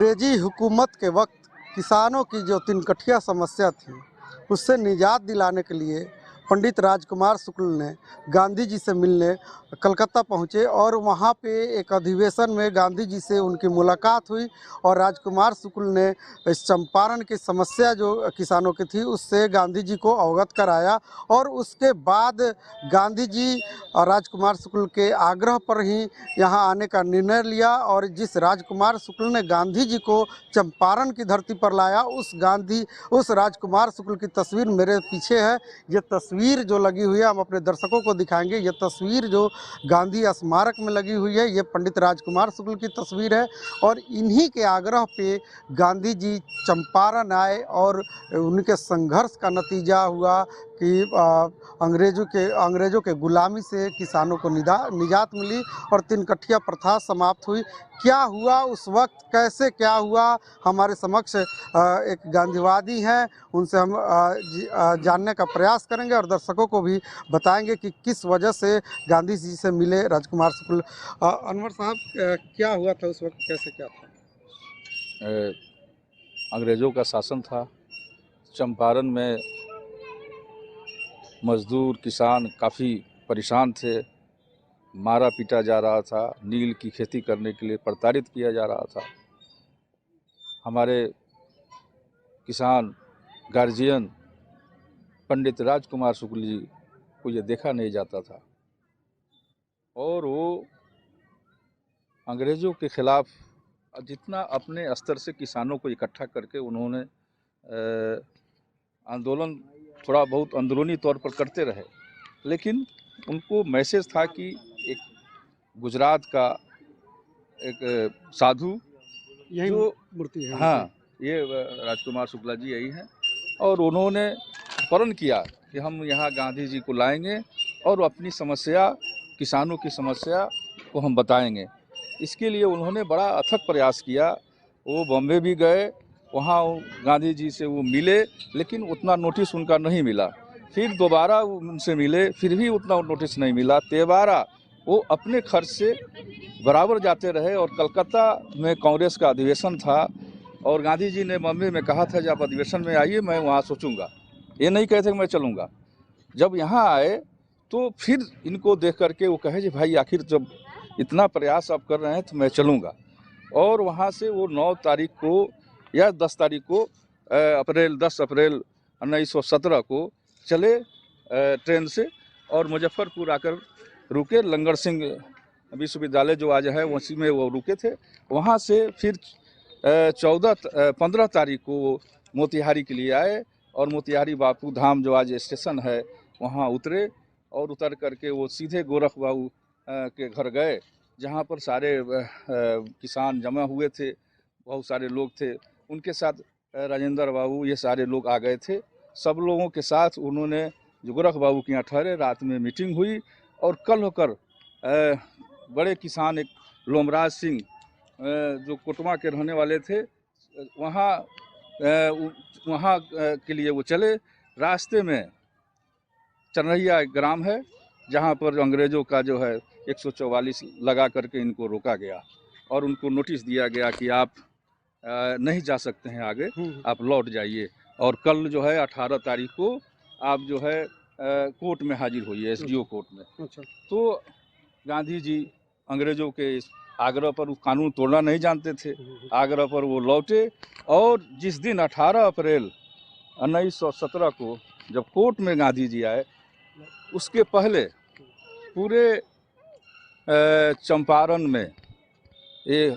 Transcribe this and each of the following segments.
अंग्रेजी हुकूमत के वक्त किसानों की जो तिनकठिया समस्या थी उससे निजात दिलाने के लिए पंडित राजकुमार शुक्ल ने गांधी जी से मिलने कलकत्ता पहुँचे और वहाँ पे एक अधिवेशन में गांधी जी से उनकी मुलाकात हुई और राजकुमार शुक्ल ने इस चंपारण की समस्या जो किसानों की थी उससे गांधी जी को अवगत कराया और उसके बाद गांधी जी और राजकुमार शुक्ल के आग्रह पर ही यहाँ आने का निर्णय लिया और जिस राजकुमार शुक्ल ने गांधी जी को चंपारण की धरती पर लाया उस राजकुमार शुक्ल की तस्वीर मेरे पीछे है। ये तस्वीर जो लगी हुई है हम अपने दर्शकों को दिखाएंगे। ये तस्वीर जो गांधी स्मारक में लगी हुई है ये पंडित राजकुमार शुक्ल की तस्वीर है और इन्हीं के आग्रह पे गांधी जी चंपारण आए और उनके संघर्ष का नतीजा हुआ कि अंग्रेज़ों के गुलामी से किसानों को निजात मिली और तिनकठिया प्रथा समाप्त हुई। क्या हुआ उस वक्त, कैसे क्या हुआ, हमारे समक्ष एक गांधीवादी हैं, उनसे हम जानने का प्रयास करेंगे और दर्शकों को भी बताएंगे कि किस वजह से गांधी जी से मिले राजकुमार शुक्ल। अनवर साहब, क्या हुआ था उस वक्त, कैसे क्या था? अंग्रेज़ों का शासन था। चंपारण में मज़दूर किसान काफ़ी परेशान थे। मारा पीटा जा रहा था। नील की खेती करने के लिए प्रताड़ित किया जा रहा था। हमारे किसान गार्जियन पंडित राजकुमार शुक्ल जी को ये देखा नहीं जाता था और वो अंग्रेज़ों के ख़िलाफ़ जितना अपने स्तर से किसानों को इकट्ठा करके उन्होंने आंदोलन थोड़ा बहुत अंदरूनी तौर पर करते रहे, लेकिन उनको मैसेज था कि एक गुजरात का एक साधु जो मूर्ति है, हाँ, ये राजकुमार शुक्ला जी यही हैं और उन्होंने प्रण किया कि हम यहाँ गांधी जी को लाएंगे और अपनी समस्या, किसानों की समस्या को हम बताएंगे। इसके लिए उन्होंने बड़ा अथक प्रयास किया। वो बॉम्बे भी गए, वहाँ गांधी जी से वो मिले, लेकिन उतना नोटिस उनका नहीं मिला। फिर दोबारा उनसे मिले, फिर भी उतना नोटिस नहीं मिला। तेबारा वो अपने खर्च से बराबर जाते रहे और कलकत्ता में कांग्रेस का अधिवेशन था और गांधी जी ने बॉम्बे में कहा था जब अधिवेशन में आइए मैं वहाँ सोचूंगा, ये नहीं कहते कि मैं चलूँगा। जब यहाँ आए तो फिर इनको देख करके वो कहे जी भाई आखिर जब इतना प्रयास आप कर रहे हैं तो मैं चलूँगा। और वहाँ से वो 9 तारीख को या 10 तारीख को 10 अप्रैल 1917 को चले ट्रेन से और मुजफ्फरपुर आकर रुके। लंगर सिंह विश्वविद्यालय जो आज है उसी में वो रुके थे। वहाँ से फिर 15 तारीख को मोतिहारी के लिए आए और मोतिहारी बापू धाम जो आज स्टेशन है वहाँ उतरे और उतर करके वो सीधे गोरख बाबू के घर गए, जहाँ पर सारे किसान जमा हुए थे, बहुत सारे लोग थे। उनके साथ राजेंद्र बाबू ये सारे लोग आ गए थे। सब लोगों के साथ उन्होंने जो गोरख बाबू के यहाँ ठहरे, रात में मीटिंग हुई और कल होकर बड़े किसान एक लोमराज सिंह जो कोटवा के रहने वाले थे वहाँ के लिए वो चले। रास्ते में चनरैया एक ग्राम है जहाँ पर अंग्रेज़ों का जो है 144 लगा करके इनको रोका गया और उनको नोटिस दिया गया कि आप नहीं जा सकते हैं आगे, आप लौट जाइए। और कल जो है 18 तारीख को आप जो है कोर्ट में हाजिर होइए, एसडीओ कोर्ट में। अच्छा। तो गांधी जी अंग्रेज़ों के इस आग्रह पर कानून तोड़ना नहीं जानते थे, आग्रह पर वो लौटे और जिस दिन 18 अप्रैल 1917 को जब कोर्ट में गांधी जी आए, उसके पहले पूरे चंपारण में ये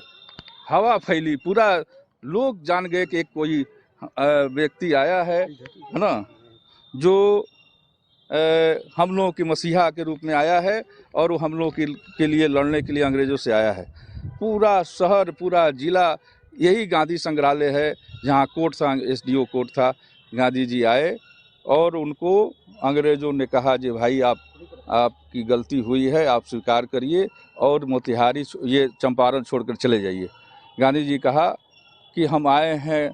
हवा फैली, पूरा लोग जान गए कि एक कोई व्यक्ति आया है ना, जो हम लोगों के मसीहा के रूप में आया है और वो हम लोगों के लिए लड़ने के लिए अंग्रेज़ों से आया है। पूरा शहर, पूरा ज़िला, यही गांधी संग्रहालय है जहाँ कोर्ट था, एसडीओ कोर्ट था। गांधी जी आए और उनको अंग्रेज़ों ने कहा जी भाई आपकी गलती हुई है, आप स्वीकार करिए और मोतिहारी ये चंपारण छोड़कर चले जाइए। गांधी जी कहा कि हम आए हैं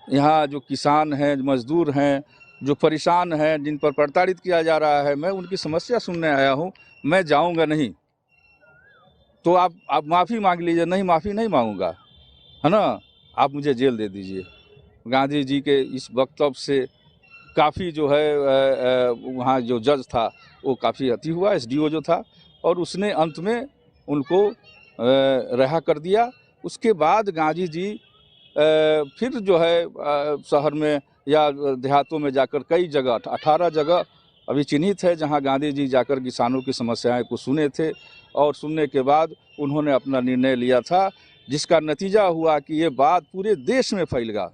यहाँ, जो किसान हैं, मजदूर हैं, जो परेशान हैं, जिन पर प्रताड़ित किया जा रहा है, मैं उनकी समस्या सुनने आया हूँ, मैं जाऊँगा नहीं। तो आप माफ़ी मांग लीजिए। नहीं, माफ़ी नहीं मांगूंगा। है ना, आप मुझे जेल दे दीजिए। गांधी जी के इस वक्तव्य से काफ़ी जो है वहाँ जो जज था वो काफ़ी अति हुआ, एसडीओ जो था, और उसने अंत में उनको रिहा कर दिया। उसके बाद गांधी जी फिर जो है शहर में या देहातों में जाकर कई जगह 18 जगह अभी चिन्हित है जहां गांधी जी जाकर किसानों की समस्याएं को सुने थे, और सुनने के बाद उन्होंने अपना निर्णय लिया था, जिसका नतीजा हुआ कि ये बात पूरे देश में फैल गया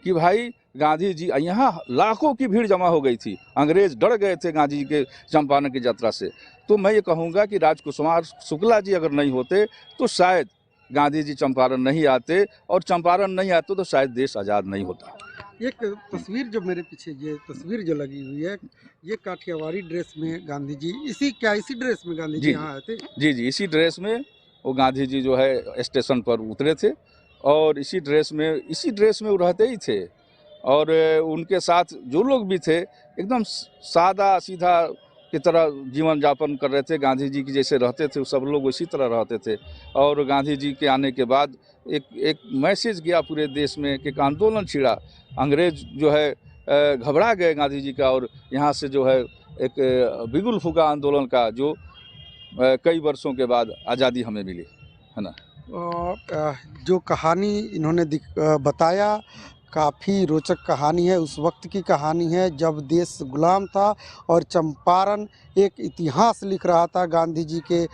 कि भाई गांधी जी, यहाँ लाखों की भीड़ जमा हो गई थी, अंग्रेज डर गए थे गांधी जी के चंपारण की यात्रा से। तो मैं ये कहूँगा कि राजकुमार शुक्ला जी अगर नहीं होते तो शायद गांधी जी चंपारण नहीं आते, और चंपारण नहीं आते तो शायद देश आज़ाद नहीं होता। एक तस्वीर जो मेरे पीछे ये तस्वीर जो लगी हुई है, ये काठियावाड़ी ड्रेस में गांधी जी इसी ड्रेस में गांधी जी जी यहाँ आए थे? जी, इसी ड्रेस में वो गांधी जी जो है स्टेशन पर उतरे थे, और इसी ड्रेस में वो रहते ही थे। और उनके साथ जो लोग भी थे एकदम सादा सीधा की तरह जीवन यापन कर रहे थे, गांधी जी की जैसे रहते थे सब लोग उसी तरह रहते थे। और गांधी जी के आने के बाद एक मैसेज गया पूरे देश में कि एक आंदोलन छिड़ा, अंग्रेज जो है घबरा गए गांधी जी का, और यहाँ से जो है एक बिगुल फूका आंदोलन का जो कई वर्षों के बाद आज़ादी हमें मिली, है ना। जो कहानी इन्होंने बताया, काफ़ी रोचक कहानी है। उस वक्त की कहानी है जब देश गुलाम था और चंपारण एक इतिहास लिख रहा था, गांधी जी के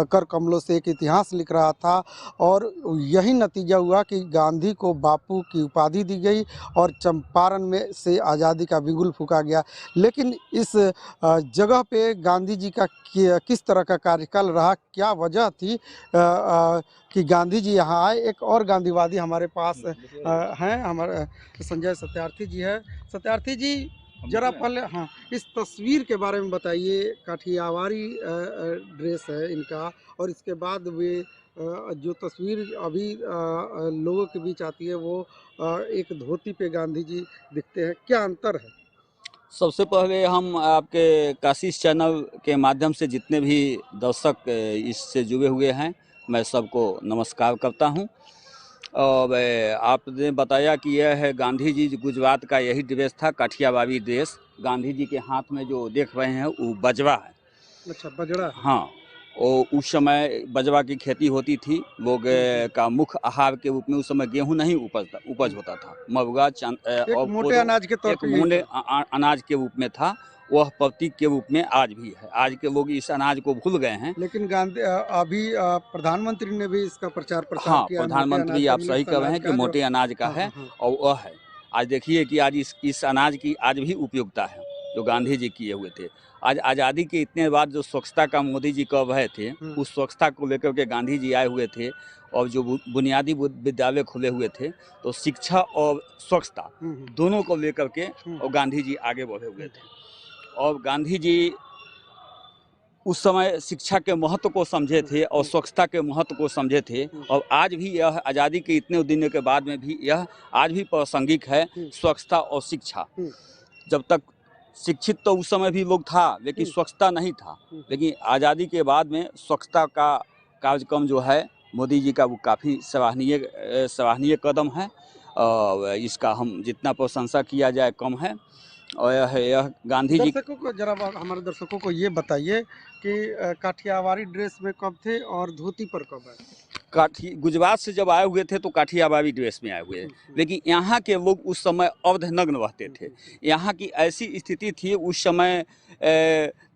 कर कमलों से एक इतिहास लिख रहा था, और यही नतीजा हुआ कि गांधी को बापू की उपाधि दी गई और चंपारण में से आज़ादी का बिगुल फूंका गया। लेकिन इस जगह पे गांधी जी का किस तरह का कार्यकाल रहा, क्या वजह थी कि गांधी जी यहाँ आए? एक और गांधीवादी हमारे पास हैं, हमारे संजय सत्यार्थी जी है। सत्यार्थी जी, जरा पहले हाँ, इस तस्वीर के बारे में बताइए। काठियावाड़ी ड्रेस है इनका, और इसके बाद वे जो तस्वीर अभी लोगों के बीच आती है वो एक धोती पे गांधी जी दिखते हैं, क्या अंतर है? सबसे पहले हम आपके काशिश चैनल के माध्यम से जितने भी दर्शक इससे जुड़े हुए हैं, मैं सबको नमस्कार करता हूं। और आपने बताया कि यह है गांधी जी गुजरात का यही ड्रेस था, काठियावाड़ी ड्रेस। गांधी जी के हाथ में जो देख रहे हैं वो बजवा है। अच्छा, बजड़ा है। हाँ, और उस समय बजवा की खेती होती थी। लोग का मुख्य आहार के रूप में उस समय गेहूं नहीं उपज होता था। मरुआ एक मोटे अनाज के तौर एक पे यही मोटे था। अनाज के रूप में था। वह प्रतीक के रूप में आज भी है। आज के लोग इस अनाज को भूल गए हैं। लेकिन अभी प्रधानमंत्री ने भी इसका प्रचार प्रसार हाँ, किया, मोटे प्रधानमंत्री अनाज का, आप सही मिलेट्स कह रहे अनाज हैं कि का, मोटे अनाज का हाँ है, हाँ हाँ। और वह है। आज देखिए कि आज इस अनाज की आज भी उपयोगिता है जो गांधी जी किए हुए थे। आज आज़ादी के इतने बाद जो स्वच्छता का मोदी जी कर रहे थे, उस स्वच्छता को लेकर के गांधी जी आए हुए थे। और जो बुनियादी विद्यालय खुले हुए थे, तो शिक्षा और स्वच्छता दोनों को लेकर के और गांधी जी आगे बढ़े हुए थे। और गांधी जी उस समय शिक्षा के महत्व को समझे थे और स्वच्छता के महत्व को समझे थे। और आज भी यह आज़ादी के इतने दिनों के बाद में भी यह आज भी प्रासंगिक है, स्वच्छता और शिक्षा। जब तक शिक्षित तो उस समय भी लोग था, लेकिन स्वच्छता नहीं था। लेकिन आज़ादी के बाद में स्वच्छता का कार्यक्रम जो है मोदी जी का, वो काफ़ी सराहनीय कदम है। और इसका हम जितना प्रशंसा किया जाए कम है। और यह गांधी जी, दर्शकों को जरा हमारे दर्शकों को ये बताइए कि काठियावाड़ी ड्रेस में कब थे और धोती पर कब आए? गुजरात से जब आए हुए थे तो काठियावाड़ी ड्रेस में आए हुए, लेकिन यहाँ के लोग उस समय अर्धनग्न रहते थे। यहाँ की ऐसी स्थिति थी उस समय,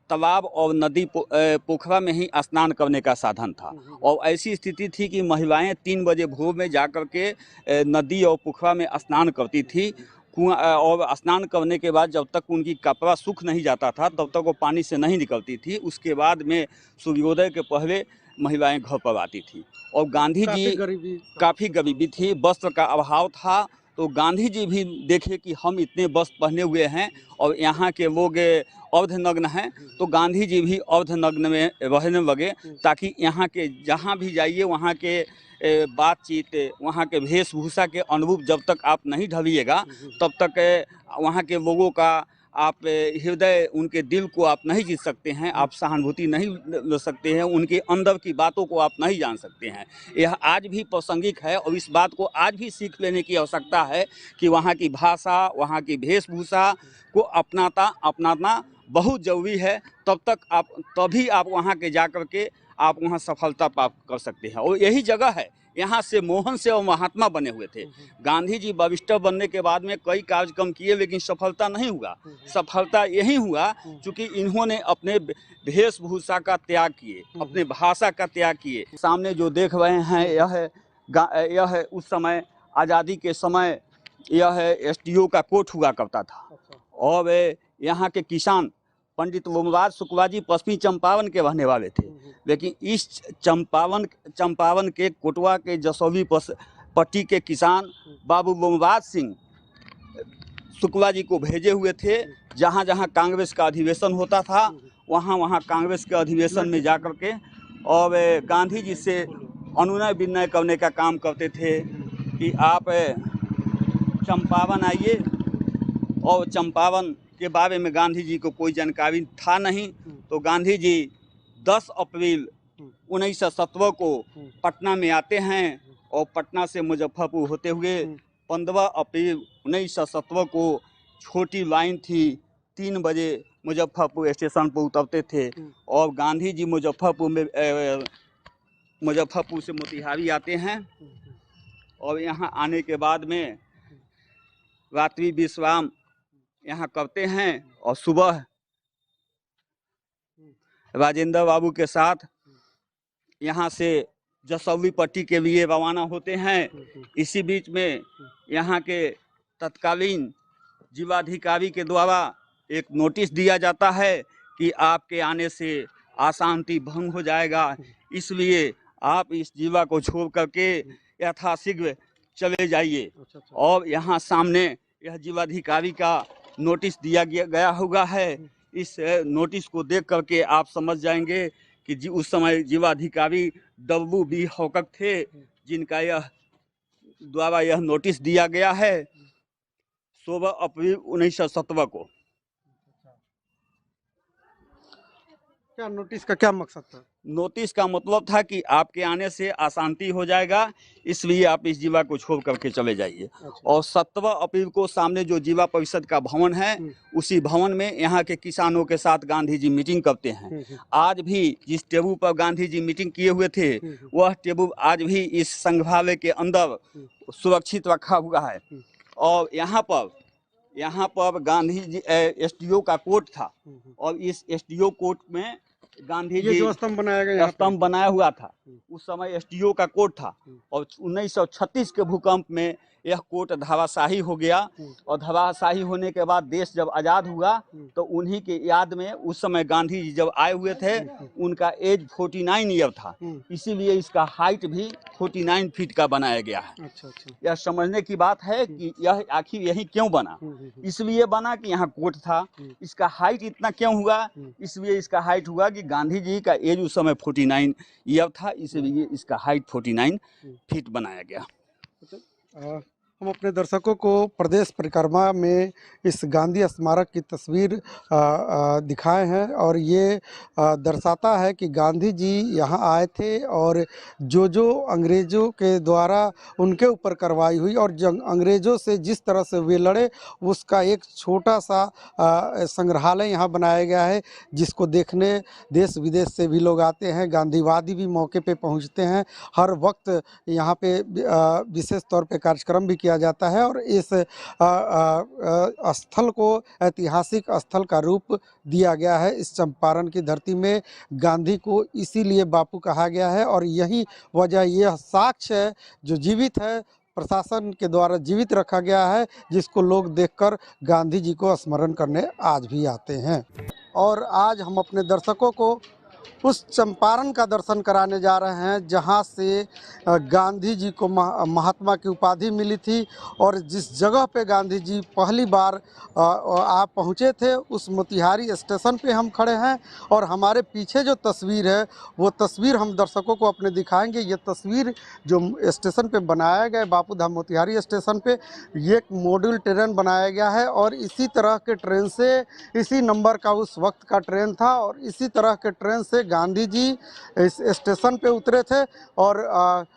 तालाब और नदी पोखरा में ही स्नान करने का साधन था। और ऐसी स्थिति थी कि महिलाएं 3 बजे भोर में जाकर के नदी और पोखरा में स्नान करती थी। और स्नान करने के बाद जब तक उनकी कपड़ा सूख नहीं जाता था तब तक वो पानी से नहीं निकलती थी। उसके बाद में सूर्योदय के पहले महिलाएं घर पर आती थी। और गांधी जी, काफ़ी गरीबी थी, वस्त्र का अभाव था। तो गांधी जी भी देखे कि हम इतने वस्त्र पहने हुए हैं और यहाँ के लोग अर्धनग्न हैं, तो गांधी जी भी अर्धनग्न में रहने लगे, ताकि यहाँ के जहाँ भी जाइए वहाँ के बातचीत, वहाँ के वेशभूषा के अनुरूप जब तक आप नहीं ढलिएगा तब तक वहाँ के लोगों का आप हृदय उनके दिल को आप नहीं जीत सकते हैं, आप सहानुभूति नहीं ले सकते हैं, उनके अंदर की बातों को आप नहीं जान सकते हैं। यह आज भी प्रासंगिक है और इस बात को आज भी सीख लेने की आवश्यकता है कि वहाँ की भाषा, वहाँ की वेशभूषा को अपनाना बहुत ज़रूरी है। तभी आप वहाँ के जा कर के आप वहाँ सफलता प्राप्त कर सकते हैं। और यही जगह है, यहाँ से मोहन से और महात्मा बने हुए थे। गांधी जी वरिष्ठ बनने के बाद में कई कार्यक्रम किए, लेकिन सफलता नहीं हुआ। सफलता यही हुआ क्योंकि इन्होंने अपने वेशभूषा का त्याग किए, अपने भाषा का त्याग किए। सामने जो देख रहे हैं यह है उस समय आज़ादी के समय यह एसडीओ का कोर्ट हुआ करता था। और यहाँ के किसान पंडित वोमराज शुक्ला जी पश्चिमी चंपारण के रहने वाले थे, लेकिन इस चंपारण के कोटवा के जसोवी पट्टी के किसान बाबू वोमराज सिंह शुक्ला जी को भेजे हुए थे। जहाँ जहाँ कांग्रेस का अधिवेशन होता था वहाँ कांग्रेस के अधिवेशन में जाकर के और गांधी जी से अनुनय विनय करने का काम करते थे कि आप चंपारण आइए। और चंपारण के बारे में गांधी जी को कोई जानकारी था नहीं, तो गांधी जी 10 अप्रैल 1917 को पटना में आते हैं और पटना से मुजफ्फरपुर होते हुए 15 अप्रैल 1917 को छोटी लाइन थी, 3 बजे मुजफ्फरपुर स्टेशन पर उतरते थे। और गांधी जी मुजफ्फरपुर से मोतिहारी आते हैं और यहाँ आने के बाद में रात्रि विश्राम यहाँ करते हैं और सुबह राजेंद्र बाबू के साथ यहाँ से जसौली पट्टी के लिए रवाना होते हैं। इसी बीच में यहाँ के तत्कालीन जिलाधिकारी के द्वारा एक नोटिस दिया जाता है कि आपके आने से अशांति भंग हो जाएगा, इसलिए आप इस जिला को छोड़ करके यथाशीघ्र चले जाइए। और यहाँ सामने यह जिलाधिकारी का नोटिस दिया गया हुआ है। इस नोटिस को देख करके आप समझ जाएंगे कि उस समय जिलाधिकारी W.B. हॉकक थे, जिनका द्वारा यह नोटिस दिया गया है 16 अप्रैल 1917 को। क्या नोटिस का क्या मकसद था? नोटिस का मतलब था कि आपके आने से अशांति हो जाएगा, इसलिए आप इस जिला को छोड़ करके चले जाइए। और 17 अप्रैल को सामने जो जिला परिषद का भवन है, उसी भवन में यहाँ के किसानों के साथ गांधी जी मीटिंग करते हैं। आज भी जिस टेबल पर गांधी जी मीटिंग किए हुए थे, वह टेबल आज भी इस संग्रहालय के अंदर सुरक्षित रखा हुआ है। और यहाँ पर गांधी जी एसडीओ का कोर्ट था और इस एसडीओ कोर्ट में गांधी जी जो स्तंभ बनाया गया, स्तंभ बनाया हुआ था, उस समय एसडीओ का कोर्ट था। और 1936 के भूकंप में यह कोर्ट धराशाही हो गया। और धराशाही होने के बाद देश जब आज़ाद हुआ तो उन्हीं के याद में उस समय गांधी जी जब आए हुए थे, उनका एज 49 ईयर था, इसीलिए इसका हाइट भी 49 फीट का बनाया गया है। यह समझने की बात है कि यह आखिर यही क्यों बना। इसलिए बना कि यहाँ कोर्ट था। इसका हाइट इतना क्यों हुआ, इसलिए इसका हाइट हुआ कि गांधी जी का एज उस समय 49 ईयर था, इसलिए इसका हाइट 49 फीट बनाया गया। हम अपने दर्शकों को प्रदेश परिक्रमा में इस गांधी स्मारक की तस्वीर दिखाए हैं और ये दर्शाता है कि गांधी जी यहाँ आए थे और जो अंग्रेज़ों के द्वारा उनके ऊपर कार्रवाई हुई और अंग्रेज़ों से जिस तरह से वे लड़े, उसका एक छोटा सा संग्रहालय यहाँ बनाया गया है, जिसको देखने देश विदेश से भी लोग आते हैं। गांधीवादी भी मौके पे पहुँचते हैं। हर वक्त यहाँ पे विशेष तौर पे कार्यक्रम भी किया जाता है और इस स्थल को ऐतिहासिक स्थल का रूप दिया गया है। इस चंपारण की धरती में गांधी को इसीलिए बापू कहा गया है और यही वजह, यह साक्ष्य है जो जीवित है, प्रशासन के द्वारा जीवित रखा गया है, जिसको लोग देखकर गांधी जी को स्मरण करने आज भी आते हैं। और आज हम अपने दर्शकों को उस चंपारण का दर्शन कराने जा रहे हैं जहां से गांधी जी को महात्मा की उपाधि मिली थी और जिस जगह पे गांधी जी पहली बार आप पहुंचे थे उस मोतिहारी स्टेशन पे हम खड़े हैं। और हमारे पीछे जो तस्वीर है वो तस्वीर हम दर्शकों को अपने दिखाएंगे। ये तस्वीर जो स्टेशन पे बनाया गया है बापू धाम मोतिहारी स्टेशन पे, ये एक मॉड्यूल ट्रेन बनाया गया है और इसी तरह के ट्रेन से, इसी नंबर का उस वक्त का ट्रेन था और इसी तरह के ट्रेन से गांधी जी इस स्टेशन पे उतरे थे और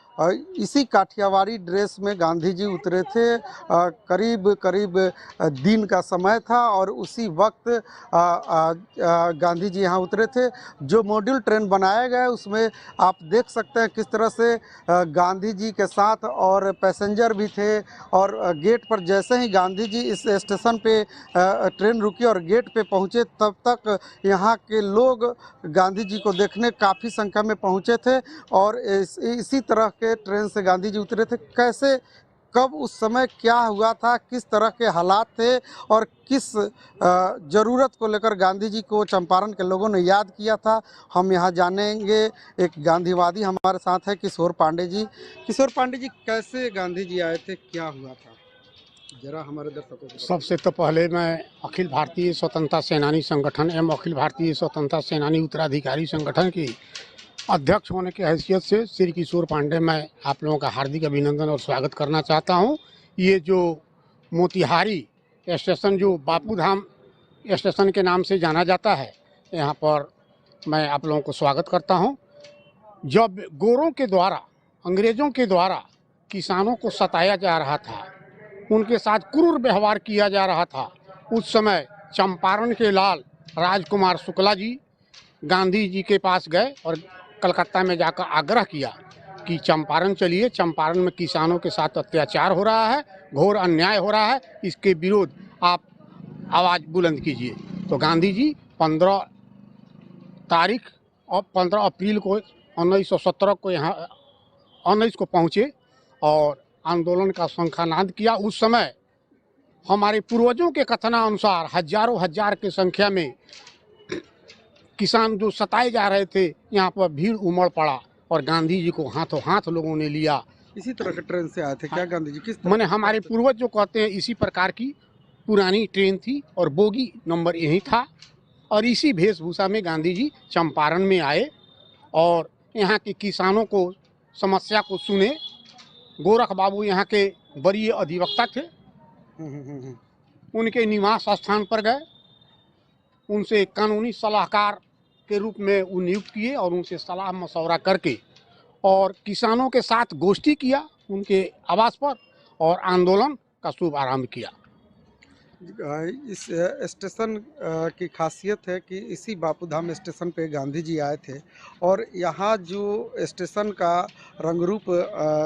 इसी काठियावाड़ी ड्रेस में गांधी जी उतरे थे। करीब करीब दिन का समय था और उसी वक्त गांधी जी यहाँ उतरे थे। जो मॉड्यूल ट्रेन बनाया गया है उसमें आप देख सकते हैं किस तरह से गांधी जी के साथ और पैसेंजर भी थे और गेट पर जैसे ही गांधी जी इस स्टेशन पे ट्रेन रुकी और गेट पे पहुँचे तब तक यहाँ के लोग गांधी जी को देखने काफ़ी संख्या में पहुँचे थे और इसी तरह के ट्रेन से गांधी जी उतरे थे। कैसे, कब, उस समय क्या हुआ था, किस तरह के हालात थे और किस ज़रूरत को लेकर गांधी जी को चंपारण के लोगों ने याद किया था, हम यहाँ जानेंगे। एक गांधीवादी हमारे साथ है किशोर पांडे जी। किशोर पांडे जी, कैसे गांधी जी आए थे, क्या हुआ था, जरा हमारे दर्शकों को। सबसे तो पहले मैं अखिल भारतीय स्वतंत्रता सेनानी संगठन एवं अखिल भारतीय स्वतंत्रता सेनानी उत्तराधिकारी संगठन की अध्यक्ष होने की हैसियत से श्री किशोर पांडे मैं आप लोगों का हार्दिक अभिनंदन और स्वागत करना चाहता हूं। ये जो मोतिहारी स्टेशन जो बापू धाम स्टेशन के नाम से जाना जाता है, यहाँ पर मैं आप लोगों को स्वागत करता हूं। जब गोरों के द्वारा, अंग्रेज़ों के द्वारा किसानों को सताया जा रहा था, उनके साथ क्रूर व्यवहार किया जा रहा था, उस समय चंपारण के लाल राजकुमार शुक्ला जी गांधी जी के पास गए और कलकत्ता में जाकर आग्रह किया कि चंपारण चलिए, चंपारण में किसानों के साथ अत्याचार हो रहा है, घोर अन्याय हो रहा है, इसके विरोध आप आवाज़ बुलंद कीजिए। तो गांधी जी 15 तारीख और 15 अप्रैल को 1917 को यहाँ 19 को पहुँचे और आंदोलन का शंखानाद किया। उस समय हमारे पूर्वजों के कथनानुसार हजारों हजार की संख्या में किसान जो सताए जा रहे थे, यहाँ पर भीड़ उमड़ पड़ा और गांधी जी को हाथों हाथ लोगों ने लिया। इसी तरह के ट्रेन से आए थे क्या गांधी जी? किस मैंने हमारे पूर्वज जो कहते हैं इसी प्रकार की पुरानी ट्रेन थी और बोगी नंबर यही था और इसी वेशभूषा में गांधी जी चंपारण में आए और यहाँ के किसानों को समस्या को सुने। गोरख बाबू यहाँ के वरीय अधिवक्ता थे, उनके निवास स्थान पर गए, उनसे कानूनी सलाहकार के रूप में वो नियुक्त किए और उनसे सलाह मशवरा करके और किसानों के साथ गोष्ठी किया उनके आवास पर और आंदोलन का शुभ आरंभ किया। इस स्टेशन की खासियत है कि इसी बापू धाम स्टेशन पे गांधी जी आए थे और यहाँ जो स्टेशन का रंग रूप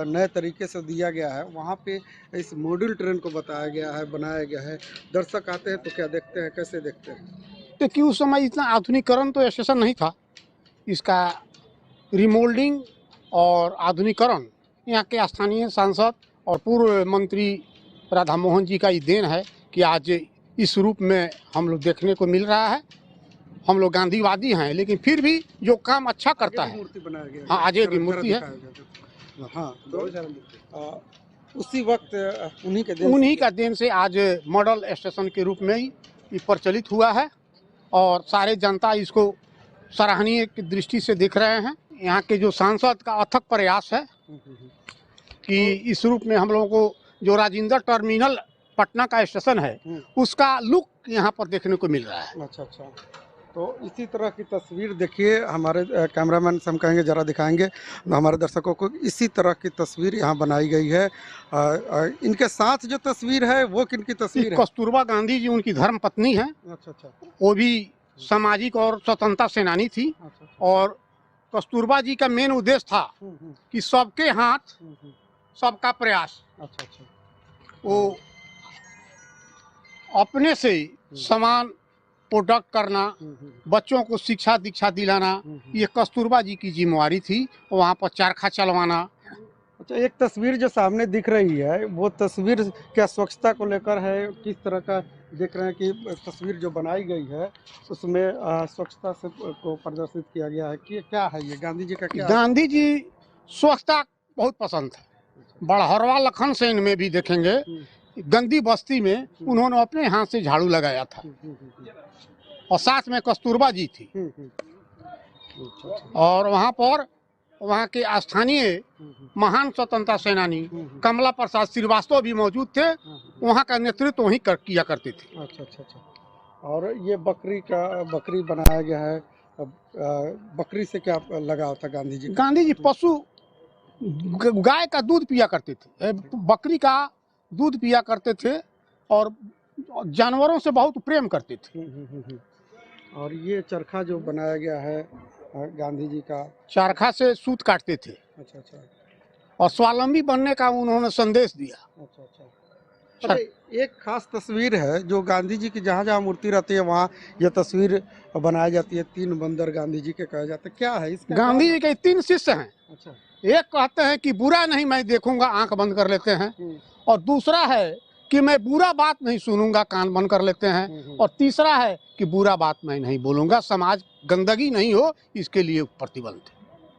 नए तरीके से दिया गया है, वहाँ पे इस मॉड्यूल ट्रेन को बताया गया है, बनाया गया है। दर्शक आते हैं तो क्या देखते हैं, कैसे देखते हैं? तो कि उस समय इतना आधुनिकीकरण तो स्टेशन नहीं था, इसका रिमोल्डिंग और आधुनिकीकरण यहाँ के स्थानीय सांसद और पूर्व मंत्री राधा मोहन जी का ही देन है कि आज इस रूप में हम लोग देखने को मिल रहा है। हम लोग गांधीवादी हैं लेकिन फिर भी जो काम अच्छा करता है, मूर्ति बनाया गया, हाँ आगे की मूर्ति है, हाँ उसी वक्त उन्हीं का देन से आज मॉडल स्टेशन के रूप में ही प्रचलित हुआ है और सारे जनता इसको सराहनीय की दृष्टि से देख रहे हैं। यहाँ के जो सांसद का अथक प्रयास है कि इस रूप में हम लोगों को जो राजेंद्र टर्मिनल पटना का स्टेशन है उसका लुक यहाँ पर देखने को मिल रहा है। अच्छा, तो इसी तरह की तस्वीर देखिए, हमारे कैमरामैन से हम कहेंगे जरा दिखाएंगे हमारे दर्शकों को। इसी तरह की तस्वीर यहाँ बनाई गई है। इनके साथ जो तस्वीर है वो किनकी तस्वीर है? कस्तूरबा गांधी जी उनकी धर्म पत्नी है। अच्छा, वो भी सामाजिक और स्वतंत्रता सेनानी थी। और कस्तूरबा जी का मेन उद्देश्य था कि सबके हाथ सबका प्रयास। अच्छा, वो अपने से समान प्रोडक्ट करना, बच्चों को शिक्षा दीक्षा दिलाना, ये कस्तूरबा जी की जिम्मेवारी थी। वहाँ पर चरखा चलवाना, अच्छा, एक तस्वीर जो सामने दिख रही है वो तस्वीर क्या स्वच्छता को लेकर है, किस तरह का देख रहे हैं कि तस्वीर जो बनाई गई है उसमें स्वच्छता से को प्रदर्शित किया गया है कि क्या है ये गांधी जी का क्या गांधी जी स्वच्छता बहुत पसंद है। बड़हरवा लखन सेन में भी देखेंगे, गंदी बस्ती में उन्होंने अपने हाथ से झाड़ू लगाया था और साथ में कस्तूरबा जी थी। और वहाँ पर वहाँ के स्थानीय महान स्वतंत्रता सेनानी कमला प्रसाद श्रीवास्तव भी मौजूद थे। वहाँ का नेतृत्व वहीं किया करते थे। अच्छा अच्छा अच्छा। और ये बकरी बनाया गया है। अब बकरी से क्या लगाव था गांधी जी का? गांधी जी पशु गाय का दूध पिया करते थे, बकरी का दूध पिया करते थे और जानवरों से बहुत प्रेम करते थे। और ये चरखा जो बनाया गया है गांधी जी का, चरखा से सूत काटते थे। अच्छा अच्छा। और स्वावलंबी बनने का उन्होंने संदेश दिया। अच्छा अच्छा। अच्छा, एक खास तस्वीर है जो गांधी जी की जहाँ जहाँ मूर्ति रहती है वहाँ यह तस्वीर बनाई जाती है। 3 बंदर गांधी जी के कहे जाते हैं, क्या है इसका? गांधी जी के 3 शिष्य हैं। अच्छा। एक कहते हैं कि बुरा नहीं मैं देखूंगा, आंख बंद कर लेते हैं। और दूसरा है कि मैं बुरा बात नहीं सुनूंगा, कान बंद कर लेते हैं। और तीसरा है कि बुरा बात मैं नहीं बोलूंगा, समाज गंदगी नहीं हो इसके लिए प्रतिबद्ध है।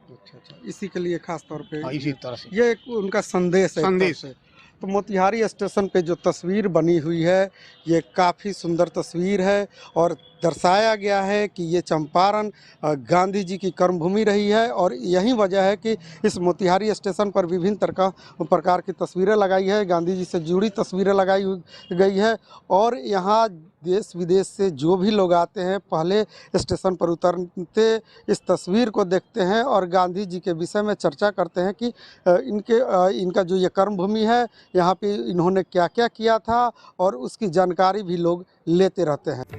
अच्छा अच्छा, इसी के लिए खास तौर पे इसी तरह से ये एक उनका संदेश है। तो मोतिहारी स्टेशन पे जो तस्वीर बनी हुई है ये काफ़ी सुंदर तस्वीर है और दर्शाया गया है कि ये चंपारण गांधी जी की कर्मभूमि रही है। और यही वजह है कि इस मोतिहारी स्टेशन पर विभिन्न प्रकार की तस्वीरें लगाई है, गांधी जी से जुड़ी तस्वीरें लगाई गई है। और यहाँ देश विदेश से जो भी लोग आते हैं पहले स्टेशन पर उतरते इस तस्वीर को देखते हैं और गांधी जी के विषय में चर्चा करते हैं कि इनका जो ये कर्मभूमि है यहाँ पे इन्होंने क्या क्या किया था और उसकी जानकारी भी लोग लेते रहते हैं।